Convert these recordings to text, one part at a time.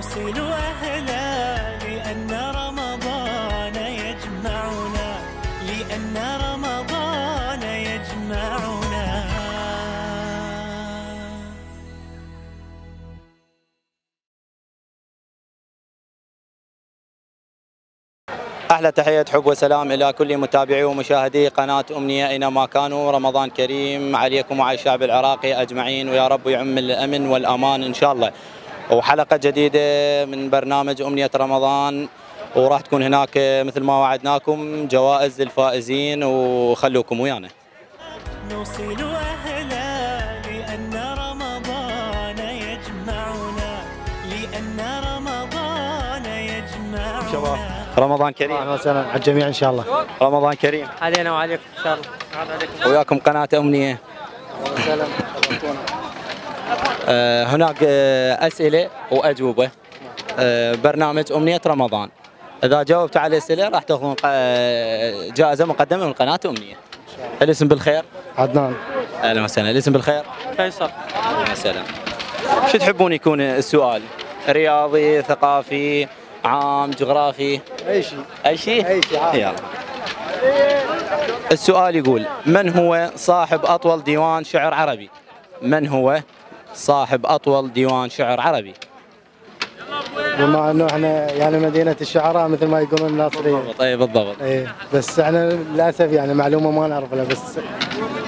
نوصل أهلا لأن رمضان يجمعنا، لأن رمضان يجمعنا. أحلى تحية حب وسلام إلى كل متابعي ومشاهدي قناة أمنية أينما كانوا. رمضان كريم عليكم وعلى الشعب العراقي أجمعين، ويا رب يعم الأمن والأمان إن شاء الله. وحلقة جديدة من برنامج أمنية رمضان، وراح تكون هناك مثل ما وعدناكم جوائز للفائزين، وخلوكم ويانا. نوصل أهلا لأن رمضان يجمعنا، لأن رمضان يجمعنا. شباب رمضان كريم. اهلا وسهلا على الجميع ان شاء الله. رمضان كريم علينا وعليكم ان شاء الله. وياكم قناة أمنية. اهلا وسهلا. هناك أسئلة وأجوبة. برنامج أمنية رمضان، إذا جاوبت على الأسئلة راح تاخذون جائزة مقدمة من قناة أمنية. الاسم بالخير؟ عدنان. أهلا وسهلا. الاسم بالخير؟ فيصل. أهلا وسهلا. شو تحبون يكون السؤال؟ رياضي، ثقافي، عام، جغرافي؟ اي شيء. أي شيء؟ اي شيء. يلا. السؤال يقول: من هو صاحب أطول ديوان شعر عربي؟ من هو صاحب أطول ديوان شعر عربي؟ بما انه احنا يعني مدينه الشعراء مثل ما يقولون الناصريه. طيب بالضبط. اي بس احنا للاسف يعني معلومه ما نعرف لها، بس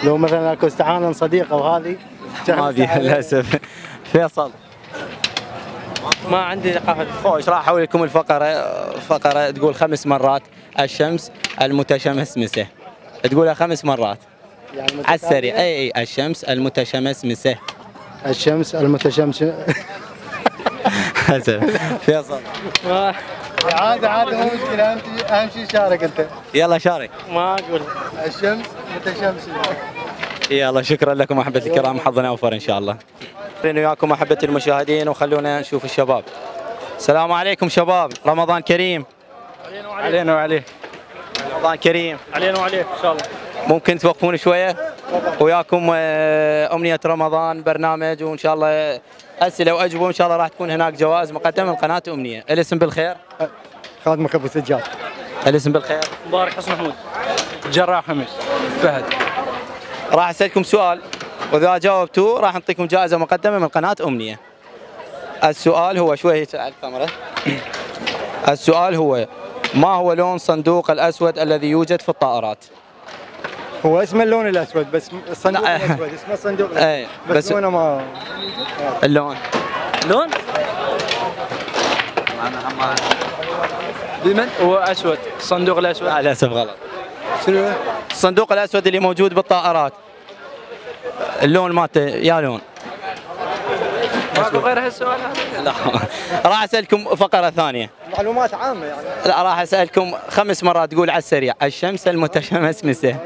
لو مثلا اكو استعانه صديقه وهذه ما في للاسف. فيصل. ما عندي ثقافه. خوش راح احول لكم فقره تقول 5 مرات الشمس المتشمسمسه. تقولها 5 مرات يعني على السريع. اي الشمس المتشمسمسه. الشمس المتشمس. فيصل. عادي مو مشكله، اهم شيء شارك انت. يلا شارك. ما اقول. الشمس متشمسه. يلا شكرا لكم احبتي الكرام، حظنا اوفر ان شاء الله. وياكم احبتي المشاهدين، وخلونا نشوف الشباب. السلام عليكم شباب، رمضان كريم. علينا وعليك. رمضان كريم. علينا وعليك ان شاء الله. ممكن توقفون شويه؟ وياكم أمنية رمضان برنامج، وان شاء الله اسئله واجوبه، وان شاء الله راح تكون هناك جوائز مقدمه من قناه أمنية. الاسم بالخير؟ خادمك ابو سجاد. الاسم بالخير؟ مبارك حسن محمود. جراح حمد. فهد. راح اسالكم سؤال، واذا جاوبتوا راح نعطيكم جائزه مقدمه من قناه أمنية. السؤال هو شوي على الكاميرا. السؤال هو: ما هو لون صندوق الاسود الذي يوجد في الطائرات؟ هو اسمه اللون الاسود، بس الصندوق الاسود اسمه الصندوق الاسود. اي بس لونه ما اللون لون؟ بمن؟ هو اسود، الصندوق الاسود. لا للاسف غلط. شنو؟ الصندوق الاسود اللي موجود بالطائرات، اللون مالته يا لون؟ ماكو غير هالسؤال هذا؟ لا. راح اسالكم فقره ثانيه، معلومات عامه يعني. لا راح اسالكم 5 مرات تقول على السريع: الشمس المتشمسمسه.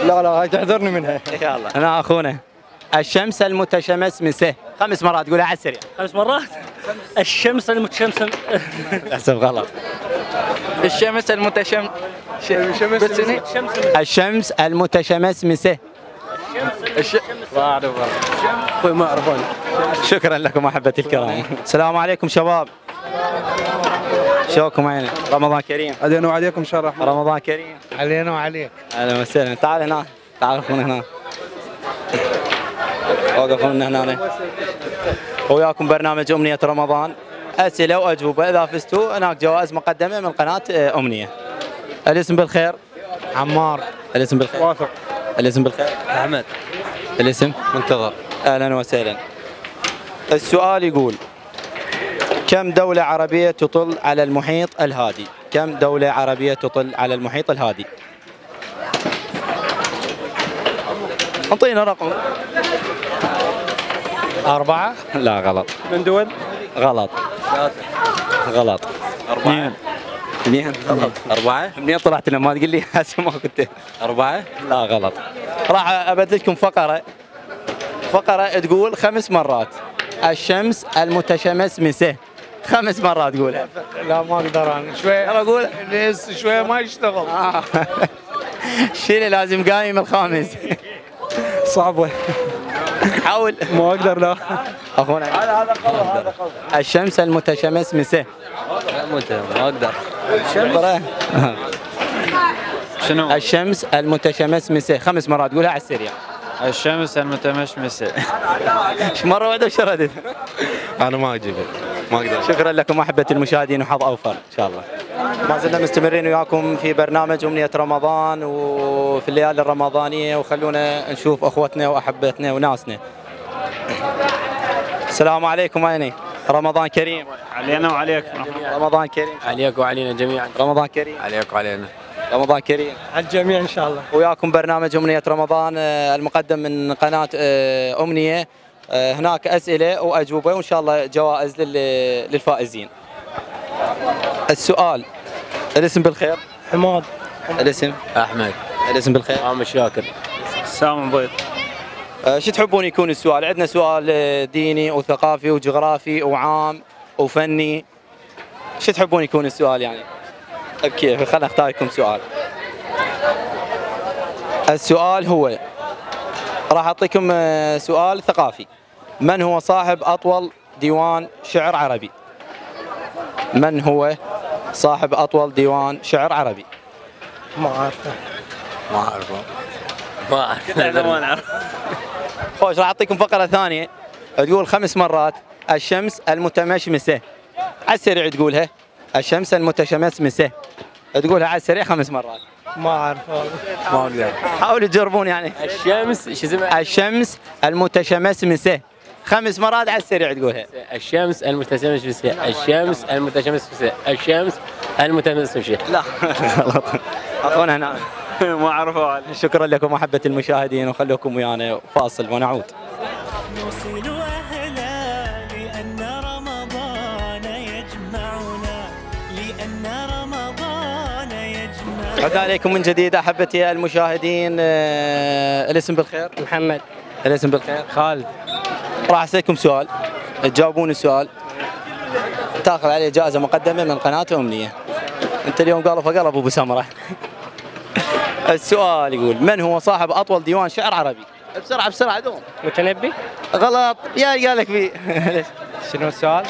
لا هاي تحذرني منها. يلا انا اخونا. الشمس المتشمسمسه 5 مرات تقولها على السريع. 5 مرات؟ الشمس المتشمسم. للاسف غلط. الشمس المتشم. الشمس المتشمسمسه. ما اعرف اخوي، ما اعرف انا. شكرا لكم احبتي الكرام. السلام عليكم شباب. شوكم عيني. رمضان كريم. علينا وعليكم ان شاء الله. رمضان كريم. علينا وعليك. اهلا وسهلا. تعال هنا، تعالوا هنا. وقفوا هنا. وياكم برنامج أمنية رمضان، أسئلة وأجوبة. إذا فزتوا هناك جوائز مقدمة من قناة أمنية. الاسم بالخير؟ عمار. الاسم بالخير؟ واثق. الاسم بالخير؟ احمد. الاسم؟ منتظر. أهلا وسهلا. السؤال يقول: كم دولة عربية تطل على المحيط الهادي؟ كم دولة عربية تطل على المحيط الهادي؟ انطينا رقم. 4. لا غلط. من دول؟ غلط. 3. غلط. 2. 2 غلط. 4. منين طلعت لنا؟ ما تقول لي هسه ما كنت. 4. لا غلط. راح ابدل لكم فقرة تقول 5 مرات: الشمس المتشمسمسة. 5 مرات تقولها. لا ما اقدر انا شوي. يلا قول. شوي ما يشتغل. شيلي لازم قايم الخامس. صعبة. حاول. ما اقدر لا. اخونا هذا قوي. الشمس المتشمسمسه. ما اقدر. شنو؟ الشمس المتشمسمسه 5 مرات قولها على السريع. الشمس المتمشمسة. مرة واحدة وش ردت؟ انا ما اجيب ما اقدر. شكرا لكم احبة المشاهدين وحظ اوفر ان شاء الله. ما زلنا مستمرين وياكم في برنامج امنية رمضان وفي الليالي الرمضانية، وخلونا نشوف اخوتنا واحبتنا وناسنا. السلام عليكم عيني، رمضان كريم. علينا وعليك. رمضان كريم. عليك وعلينا جميعا. رمضان كريم. عليك وعلينا. رمضان كريم على الجميع ان شاء الله. وياكم برنامج امنية رمضان المقدم من قناة امنية. هناك اسئلة واجوبة وان شاء الله جوائز للفائزين. السؤال، الاسم بالخير. حماد. الاسم احمد. الاسم بالخير. عامر شاكر. سام بيض. شو تحبون يكون السؤال؟ عندنا سؤال ديني وثقافي وجغرافي وعام وفني. شو تحبون يكون السؤال يعني؟ بكيف؟ خلينا نختار لكم سؤال. السؤال هو راح اعطيكم سؤال ثقافي. من هو صاحب اطول ديوان شعر عربي؟ من هو صاحب اطول ديوان شعر عربي؟ ما اعرفه. ما اعرفه. ما اعرف. ما نعرف. خوش راح اعطيكم فقره ثانيه تقول 5 مرات الشمس المتمشمسه. على السريع تقولها. الشمس المتشمسمسه. تقولها على السريع 5 مرات. ما اعرفه. ما اقدر. حاولوا تجربون يعني. الشمس شو اسمها؟ الشمس المتشمسمسه 5 مرات على السريع تقولها. الشمس المتشمسة. الشمس المتشمسة. الشمس المتشمسة. لا غلط. اخونا هنا. ما اعرفه. شكرا لكم احبة المشاهدين وخلوكم ويانا فاصل ونعود. نوصل أهلا لأن رمضان يجمعنا، لأن رمضان يجمعنا. عدنا عليكم من جديد احبتي المشاهدين. الاسم بالخير. محمد. الاسم بالخير. خالد. راح اسالكم سؤال تجاوبون السؤال تاخذ عليه جائزة مقدمة من قناة امنية. انت اليوم قالوا فقلب ابو سمرة. السؤال يقول من هو صاحب اطول ديوان شعر عربي؟ بسرعة بسرعة دوم. متنبي. غلط يا قال لك فيه. شنو السؤال؟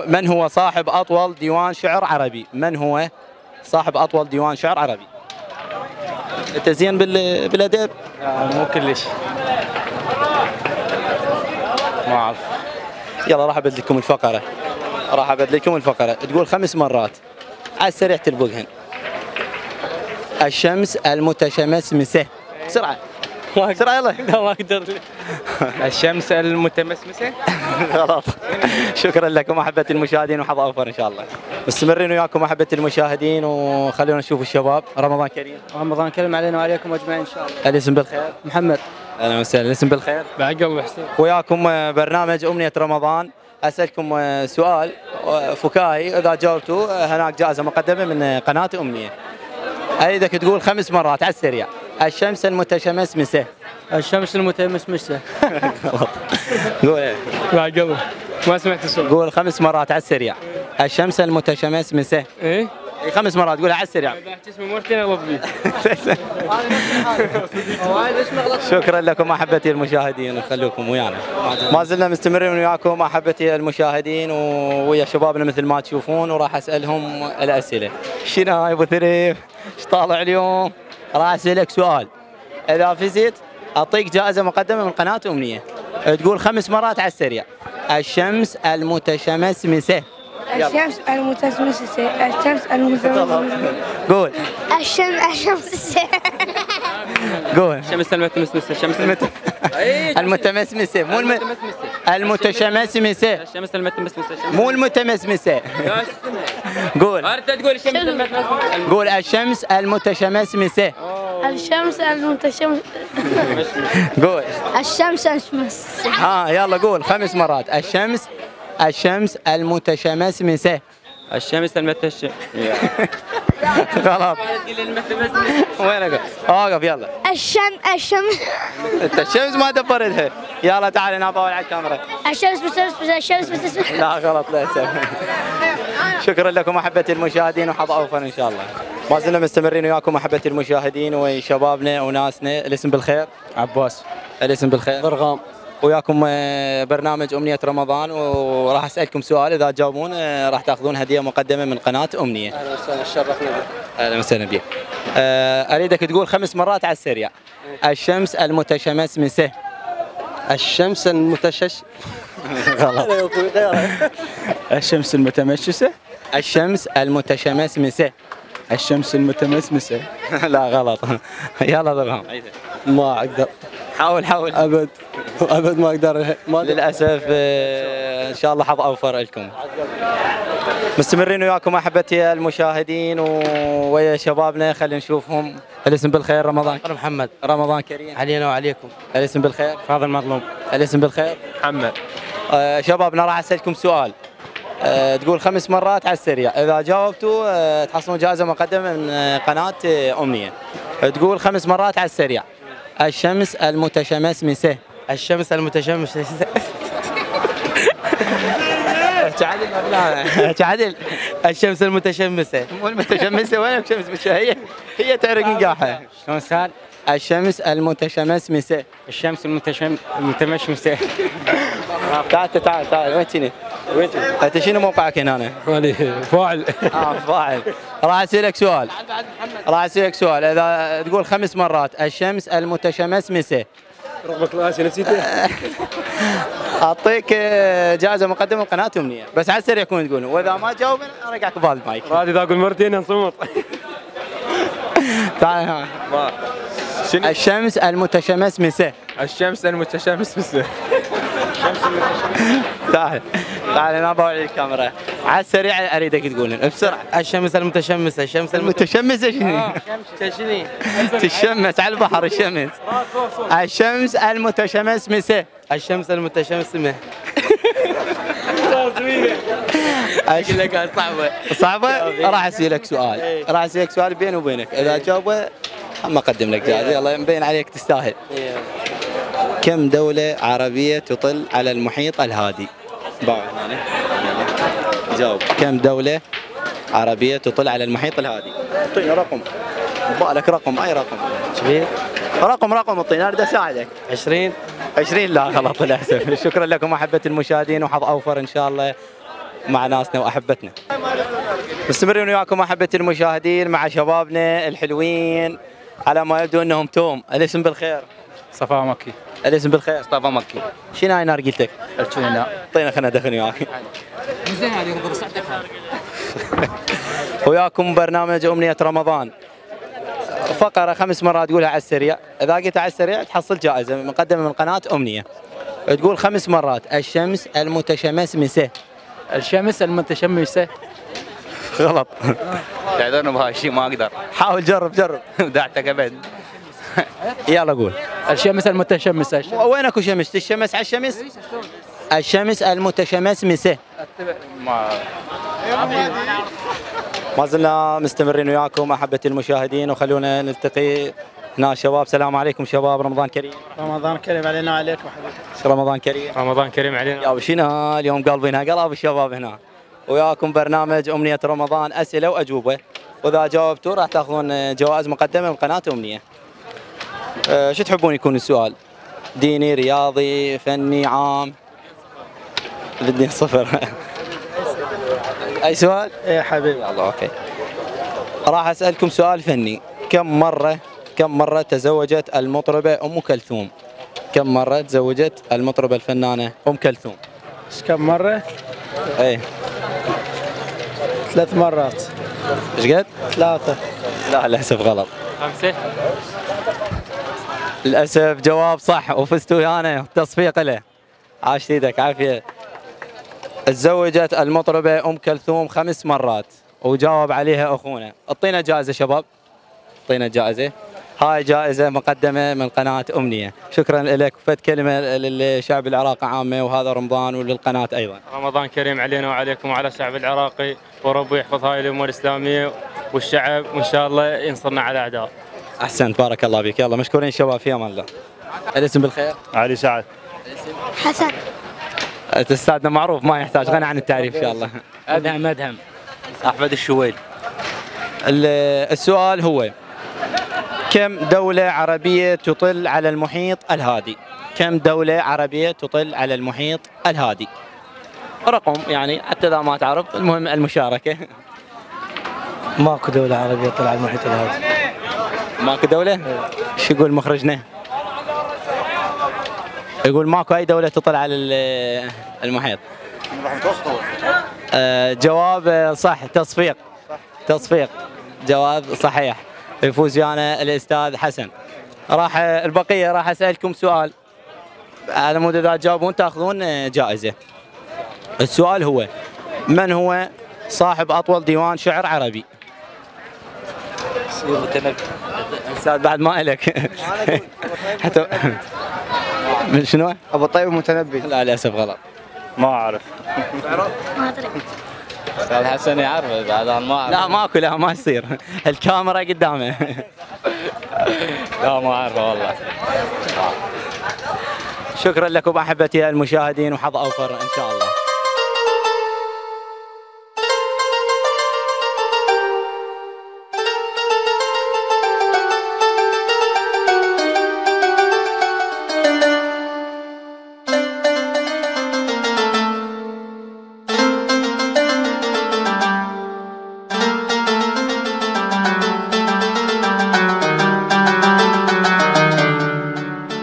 من هو صاحب اطول ديوان شعر عربي؟ من هو صاحب اطول ديوان شعر عربي؟ انت زين بالادب؟ مو كلش. ما اعرف. يلا راح ابدلكم الفقرة. راح ابدلكم الفقرة تقول 5 مرات على السريع تلبقهن. الشمس المتشمسمسة. بسرعة. بسرعة يلا. لا ما اقدر. الشمس المتمسمسة. غلط. شكرا لكم احبة المشاهدين وحظ اوفر ان شاء الله. مستمرين وياكم احبة المشاهدين وخلونا نشوف الشباب. رمضان كريم. رمضان كريم علينا وعليكم اجمعين ان شاء الله. الاسم بالخير. محمد. اهلا وسهلا. الاسم بالخير. بعقب حسين. وياكم برنامج امنية رمضان. اسالكم سؤال فكاهي اذا جاوبتوا هناك جائزة مقدمة من قناة امنية. اريدك تقول 5 مرات على السريع. الشمس المتشمسمسة. الشمس المتمسمسة. غلط. قول ايه. بعقب. ما سمعت السؤال. قول 5 مرات على السريع. الشمس المتشمسمسة. ايه؟ 5 مرات قولها على السريع. اسمه مرتين اغلط فيه. شكرا لكم احبتي المشاهدين وخلوكم ويانا. ما زلنا مستمرين وياكم احبتي المشاهدين ويا شبابنا مثل ما تشوفون وراح اسالهم الاسئله. شنو يا ابو ثريف؟ ايش طالع اليوم؟ راح اسالك سؤال. اذا فزت اعطيك جائزه مقدمه من قناه امنيه. تقول 5 مرات على السريع. الشمس المتشمسمسه. الشمس المتمسمسة. الشمس المتمسمسة. قول. الشمس قول. الشمس المتمسمسة. الشمس المتمسمسه مو المتشمسمسه. الشمس المتمسمسة. مو المتمسمسه. قول. انت تقول الشمس المتمسمسة. قول الشمس المتشمسمسه. الشمس المتشمسة. قول. الشمس المتمسمسة. يلا قول 5 مرات. الشمس المتشمسمسه. الشمس المتشمسة. غلط. وين اقول؟ اوقف يلا. الشمس انت الشمس ما دبرتها. يلا تعال هنا باول على الكاميرا. الشمس متمسمسة. الشمس متمسمسة. لا غلط للاسف. شكرا لكم احبتي المشاهدين وحظ اوفر ان شاء الله. ما زلنا مستمرين وياكم احبتي المشاهدين وشبابنا وناسنا. الاسم بالخير. عباس. الاسم بالخير. ضرغام. وياكم برنامج أمنية رمضان، وراح أسألكم سؤال إذا تجاوبون راح تأخذون هدية مقدمة من قناة أمنية. اهلا وسهلا، شرفنا بك. أهلا وسهلا بك. أريدك تقول 5 مرات على السريع. الشمس المتشمسمسة. الشمس المتشش غلط. الشمس المتمشسة. الشمس المتشمسمسة. الشمس المتمسمسة. لا غلط. يلا ضربهم. ما أقدر. حاول. أبد ما أقدر. للأسف إن شاء الله حظ أوفر لكم. مستمرين وياكم أحبتي المشاهدين ويا شبابنا، خلينا نشوفهم. الاسم بالخير. رمضان محمد. رمضان كريم علينا وعليكم. الاسم بالخير. فاضل مظلوم. الاسم بالخير. محمد. شبابنا راح أسألكم سؤال، تقول 5 مرات على السريع، إذا جاوبتوا تحصلون جائزة مقدمة من قناة أمنية. تقول 5 مرات على السريع. الشمس المتشمسمسة. الشمس المتشمسة. تعادل. الشمس المتشمسة. مو المتشمسة، وين الشمس؟ هي تعرق نقاحة. شلون سال؟ الشمس المتشمسمسة. الشمس المتمشمسة. تعال وين كني؟ انت شنو موقعك هنا؟ فاعل. فاعل. راح اسالك سؤال، اذا تقول 5 مرات الشمس المتشمسمسة. ربك راسي نسيته. اعطيك جائزة مقدمة من قناة أمنية، بس على السريع يكون تقول، واذا ما جاوب ارجعك بالمايك. راضي اذا اقول مرتين انصمت. تعال ها. الشمس المتشمسمسة. الشمس المتشمسة. تعال انا بوري الكاميرا على السريع، اريدك تقولون بسرعه. الشمس المتشمسة. الشمس المتشمسة شنو؟ تشمس على البحر الشمس. الشمس المتشمسمسة. الشمس المتشمسة. اقول لك صعبه. راح اسالك سؤال بيني وبينك، اذا جاوبه ما اقدم لك جائزه. يلا مبين عليك تستاهل. كم دولة عربية تطل على المحيط الهادي؟ جاوب. كم دولة عربية تطل على المحيط الهادي؟ اعطيني رقم. بالك رقم، اي رقم؟ رقم اعطيني، اريد اساعدك. 20. 20 لا غلط للاسف. شكرا لكم احبتي المشاهدين، وحظ اوفر ان شاء الله مع ناسنا واحبتنا. مستمرين وياكم احبتي المشاهدين مع شبابنا الحلوين، على ما يبدو انهم توم. الاسم بالخير. صفاء مكي. الاسم بالخير. مصطفى مكي. شنو هاي نارجلتك؟ التونا. اعطينا خلنا ندخن وياك. زين هذه ربع ساعتك. وياكم برنامج أمنية رمضان. فقرة 5 مرات تقولها على السريع، إذا قلتها على السريع تحصل جائزة مقدمة من قناة أمنية. تقول 5 مرات الشمس المتشمسمسة. الشمس المتشمسة. غلط. تعذرنا بهالشيء ما اقدر. حاول جرب. دعتك ابد. يلا قول. الشمس المتشمسة. وين اكو شمس؟ تشمس على الشمس؟ الشمس المتشمسمسة. ما زلنا مستمرين وياكم احبتي المشاهدين، وخلونا نلتقي هنا شباب. السلام عليكم شباب، رمضان كريم. رمضان كريم علينا وعليكم حبيبي. رمضان كريم. رمضان كريم علينا. يا وشينا اليوم قلبنا قلب الشباب هنا. وياكم برنامج أمنية رمضان، أسئلة وأجوبة، وإذا جاوبتوا راح تاخذون جوائز مقدمة من قناة أمنية. شو تحبون يكون السؤال؟ ديني، رياضي، فني، عام؟ بدي 0. أي سؤال؟ ايه حبيبي. الله اوكي. راح اسالكم سؤال فني. كم مرة تزوجت المطربة ام كلثوم؟ كم مرة تزوجت المطربة الفنانة ام كلثوم؟ كم مرة؟ ايه 3 مرات. ايش قد؟ 3. لا للاسف غلط. 5. للاسف جواب صح، وفزتوا ويانا. تصفيق له. عاش ايدك عافية. تزوجت المطربة ام كلثوم 5 مرات، وجاوب عليها اخونا. اعطينا جائزة شباب، اعطينا جائزة. هاي جائزة مقدمة من قناة أمنية. شكرا لك. فد كلمة للشعب العراقي عامة، وهذا رمضان، وللقناة أيضا. رمضان كريم علينا وعليكم وعلى الشعب العراقي، وربي يحفظ هاي الأمة الإسلامية والشعب، وإن شاء الله ينصرنا على أعداء. أحسنت، بارك الله بك. يلا مشكورين شباب، في أمان الله. الاسم بالخير. علي سعد. حسن. أستاذنا معروف ما يحتاج، غني عن التعريف إن شاء الله. أدهم. أحمد الشويل. السؤال هو: كم دولة عربية تطل على المحيط الهادي؟ كم دولة عربية تطل على المحيط الهادي؟ رقم يعني حتى إذا ما تعرف، المهم المشاركة. ماكو دولة عربية طلع المحيط الهادي. ماكو دولة؟ شو يقول مخرجنا؟ يقول ماكو أي دولة تطل على المحيط. جواب صح، تصفيق. تصفيق جواب صحيح. يفوز ويانا الأستاذ حسن. راح البقية راح أسألكم سؤال على مود إذا تجاوبون تاخذون جائزة. السؤال هو: من هو صاحب أطول ديوان شعر عربي؟ أستاذ بعد ما إلك. حتى من شنو؟ ابو الطيب المتنبي. لا للأسف غلط. ما اعرف. ما ادري. استاذ حسن يعرف بعد انا ما اعرف. لا ماكو، لا ما يصير. الكاميرا قدامه. لا ما اعرفه والله. شكرا لكم أحبتي المشاهدين، وحظ أوفر إن شاء الله.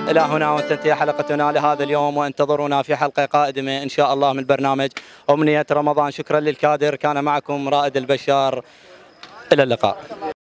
إلى هنا وتنتهي حلقتنا لهذا اليوم، وانتظرونا في حلقة قادمة إن شاء الله من برنامج أمنية رمضان. شكرا للكادر، كان معكم رائد البشار، إلى اللقاء.